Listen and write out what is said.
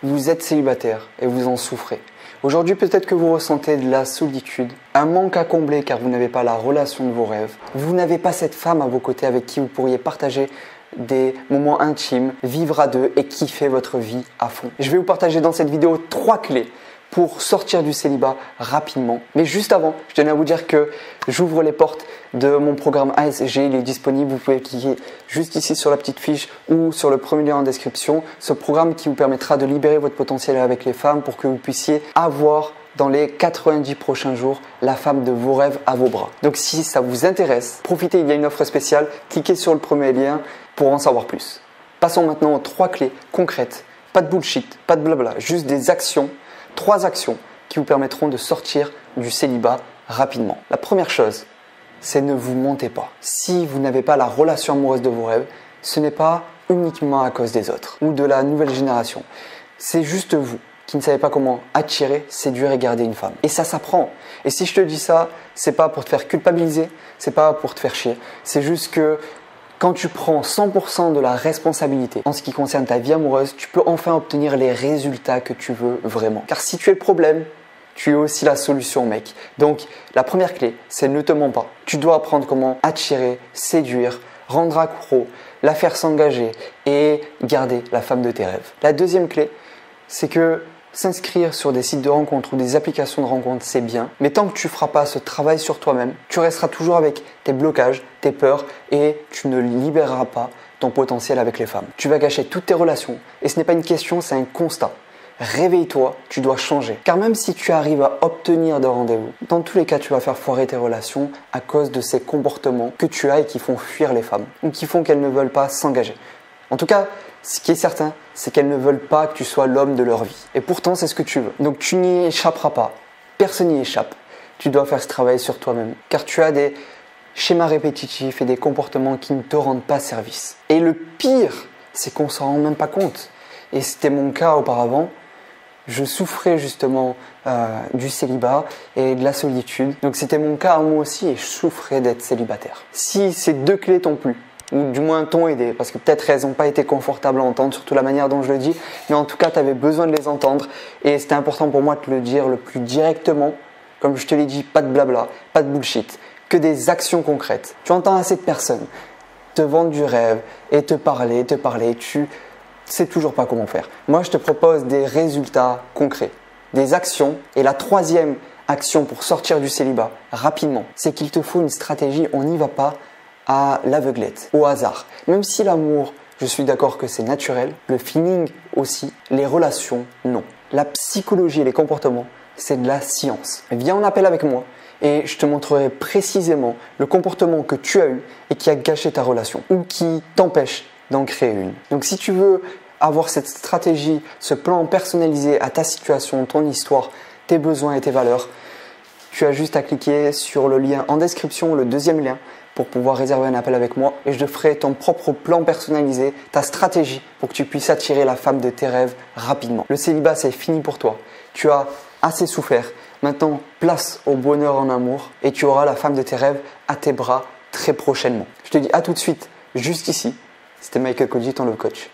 vous êtes célibataire et vous en souffrez. Aujourd'hui, peut-être que vous ressentez de la solitude, un manque à combler car vous n'avez pas la relation de vos rêves. Vous n'avez pas cette femme à vos côtés avec qui vous pourriez partager des moments intimes, vivre à deux et kiffer votre vie à fond. Je vais vous partager dans cette vidéo 3 clés pour sortir du célibat rapidement. Mais juste avant, je tenais à vous dire que j'ouvre les portes de mon programme ASG. Il est disponible, vous pouvez cliquer juste ici sur la petite fiche ou sur le premier lien en description. Ce programme qui vous permettra de libérer votre potentiel avec les femmes pour que vous puissiez avoir dans les 90 prochains jours la femme de vos rêves à vos bras. Donc si ça vous intéresse, profitez, il y a une offre spéciale. Cliquez sur le premier lien pour en savoir plus. Passons maintenant aux 3 clés concrètes. Pas de bullshit, pas de blabla, juste des actions. 3 actions qui vous permettront de sortir du célibat rapidement. La première chose, c'est ne vous mentez pas. Si vous n'avez pas la relation amoureuse de vos rêves, ce n'est pas uniquement à cause des autres ou de la nouvelle génération. C'est juste vous qui ne savez pas comment attirer, séduire et garder une femme. Et ça s'apprend. Et si je te dis ça, c'est pas pour te faire culpabiliser, c'est pas pour te faire chier. C'est juste que quand tu prends 100% de la responsabilité en ce qui concerne ta vie amoureuse, tu peux enfin obtenir les résultats que tu veux vraiment. Car si tu es le problème, tu es aussi la solution, mec. Donc, la première clé, c'est ne te mens pas. Tu dois apprendre comment attirer, séduire, rendre accro, la faire s'engager et garder la femme de tes rêves. La deuxième clé, c'est que s'inscrire sur des sites de rencontres ou des applications de rencontres, c'est bien. Mais tant que tu ne feras pas ce travail sur toi-même, tu resteras toujours avec tes blocages, tes peurs et tu ne libéreras pas ton potentiel avec les femmes. Tu vas gâcher toutes tes relations et ce n'est pas une question, c'est un constat. Réveille-toi, tu dois changer. Car même si tu arrives à obtenir des rendez-vous, dans tous les cas, tu vas faire foirer tes relations à cause de ces comportements que tu as et qui font fuir les femmes ou qui font qu'elles ne veulent pas s'engager. En tout cas, ce qui est certain, c'est qu'elles ne veulent pas que tu sois l'homme de leur vie. Et pourtant, c'est ce que tu veux. Donc, tu n'y échapperas pas. Personne n'y échappe. Tu dois faire ce travail sur toi-même. Car tu as des schémas répétitifs et des comportements qui ne te rendent pas service. Et le pire, c'est qu'on ne s'en rend même pas compte. Et c'était mon cas auparavant. Je souffrais justement du célibat et de la solitude. Donc, c'était mon cas à moi aussi et je souffrais d'être célibataire. Si ces 2 clés t'ont plu, ou du moins t'ont aidé, parce que peut-être elles n'ont pas été confortables à entendre, surtout la manière dont je le dis, mais en tout cas tu avais besoin de les entendre et c'était important pour moi de te le dire le plus directement, comme je te l'ai dit, pas de blabla, pas de bullshit, que des actions concrètes. Tu entends assez de personnes te vendre du rêve et te parler, tu sais toujours pas comment faire. Moi je te propose des résultats concrets, des actions, et la 3e action pour sortir du célibat rapidement, c'est qu'il te faut une stratégie, on n'y va pas à l'aveuglette, au hasard. Même si l'amour, je suis d'accord que c'est naturel, le feeling aussi, les relations, non. La psychologie et les comportements, c'est de la science. Viens en appel avec moi et je te montrerai précisément le comportement que tu as eu et qui a gâché ta relation ou qui t'empêche d'en créer une. Donc si tu veux avoir cette stratégie, ce plan personnalisé à ta situation, ton histoire, tes besoins et tes valeurs, tu as juste à cliquer sur le lien en description, le 2e lien, pour pouvoir réserver un appel avec moi et je te ferai ton propre plan personnalisé, ta stratégie pour que tu puisses attirer la femme de tes rêves rapidement. Le célibat, c'est fini pour toi. Tu as assez souffert. Maintenant, place au bonheur en amour et tu auras la femme de tes rêves à tes bras très prochainement. Je te dis à tout de suite, juste ici. C'était Michael Koji, ton love coach.